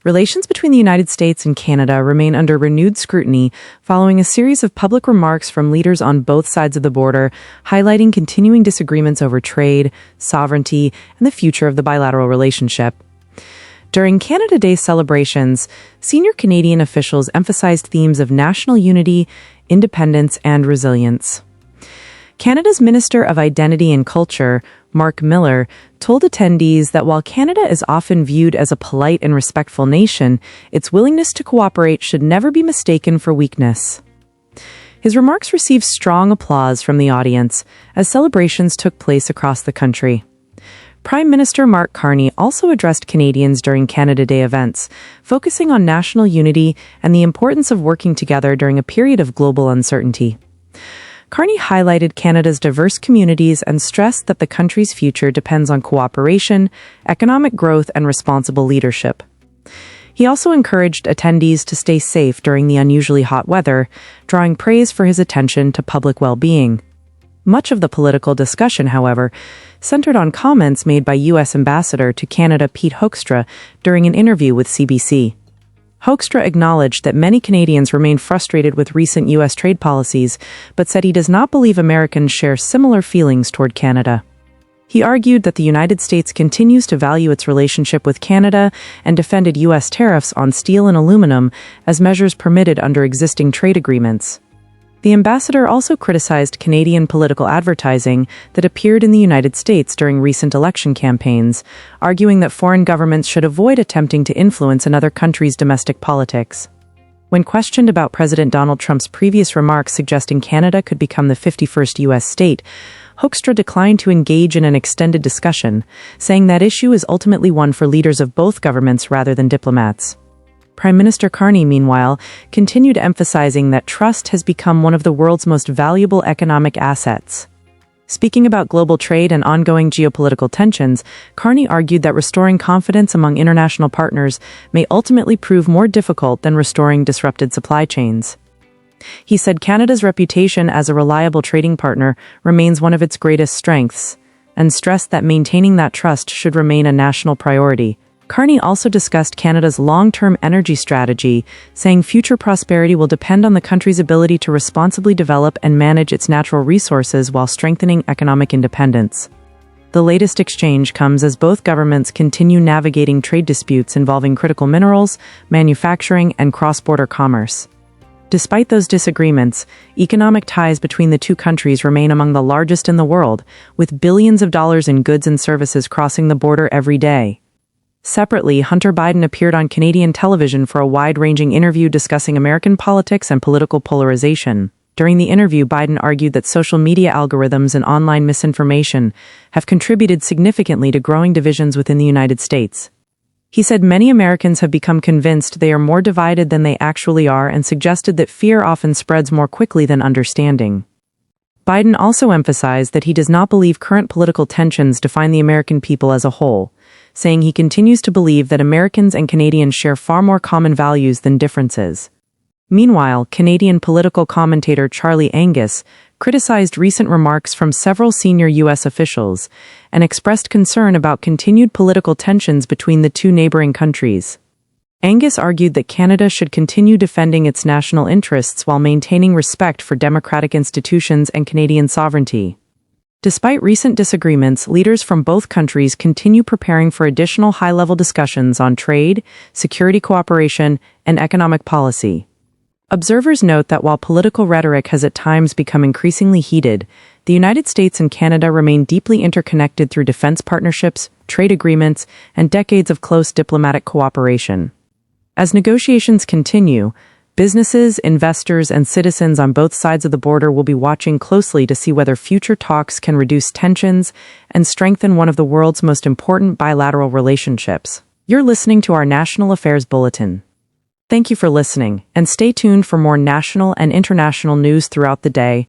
Relations between the United States and Canada remain under renewed scrutiny following a series of public remarks from leaders on both sides of the border, highlighting continuing disagreements over trade, sovereignty, and the future of the bilateral relationship. During Canada Day celebrations, senior Canadian officials emphasized themes of national unity, independence, and resilience. Canada's Minister of Identity and Culture, Mark Miller, told attendees that while Canada is often viewed as a polite and respectful nation, its willingness to cooperate should never be mistaken for weakness. His remarks received strong applause from the audience as celebrations took place across the country. Prime Minister Mark Carney also addressed Canadians during Canada Day events, focusing on national unity and the importance of working together during a period of global uncertainty. Carney highlighted Canada's diverse communities and stressed that the country's future depends on cooperation, economic growth, and responsible leadership. He also encouraged attendees to stay safe during the unusually hot weather, drawing praise for his attention to public well-being. Much of the political discussion, however, centered on comments made by U.S. Ambassador to Canada Pete Hoekstra during an interview with CBC. Hoekstra acknowledged that many Canadians remain frustrated with recent U.S. trade policies, but said he does not believe Americans share similar feelings toward Canada. He argued that the United States continues to value its relationship with Canada and defended U.S. tariffs on steel and aluminum as measures permitted under existing trade agreements. The ambassador also criticized Canadian political advertising that appeared in the United States during recent election campaigns, arguing that foreign governments should avoid attempting to influence another country's domestic politics. When questioned about President Donald Trump's previous remarks suggesting Canada could become the 51st U.S. state, Hoekstra declined to engage in an extended discussion, saying that issue is ultimately one for leaders of both governments rather than diplomats. Prime Minister Carney, meanwhile, continued emphasizing that trust has become one of the world's most valuable economic assets. Speaking about global trade and ongoing geopolitical tensions, Carney argued that restoring confidence among international partners may ultimately prove more difficult than restoring disrupted supply chains. He said Canada's reputation as a reliable trading partner remains one of its greatest strengths, and stressed that maintaining that trust should remain a national priority. Carney also discussed Canada's long-term energy strategy, saying future prosperity will depend on the country's ability to responsibly develop and manage its natural resources while strengthening economic independence. The latest exchange comes as both governments continue navigating trade disputes involving critical minerals, manufacturing, and cross-border commerce. Despite those disagreements, economic ties between the two countries remain among the largest in the world, with billions of dollars in goods and services crossing the border every day. Separately, Hunter Biden appeared on Canadian television for a wide-ranging interview discussing American politics and political polarization. During the interview, Biden argued that social media algorithms and online misinformation have contributed significantly to growing divisions within the United States. He said many Americans have become convinced they are more divided than they actually are and suggested that fear often spreads more quickly than understanding. Biden also emphasized that he does not believe current political tensions define the American people as a whole, saying he continues to believe that Americans and Canadians share far more common values than differences. Meanwhile, Canadian political commentator Charlie Angus criticized recent remarks from several senior U.S. officials and expressed concern about continued political tensions between the two neighboring countries. Angus argued that Canada should continue defending its national interests while maintaining respect for democratic institutions and Canadian sovereignty. Despite recent disagreements, leaders from both countries continue preparing for additional high-level discussions on trade, security cooperation, and economic policy. Observers note that while political rhetoric has at times become increasingly heated, the United States and Canada remain deeply interconnected through defense partnerships, trade agreements, and decades of close diplomatic cooperation. As negotiations continue, businesses, investors, and citizens on both sides of the border will be watching closely to see whether future talks can reduce tensions and strengthen one of the world's most important bilateral relationships. You're listening to our National Affairs Bulletin. Thank you for listening, and stay tuned for more national and international news throughout the day.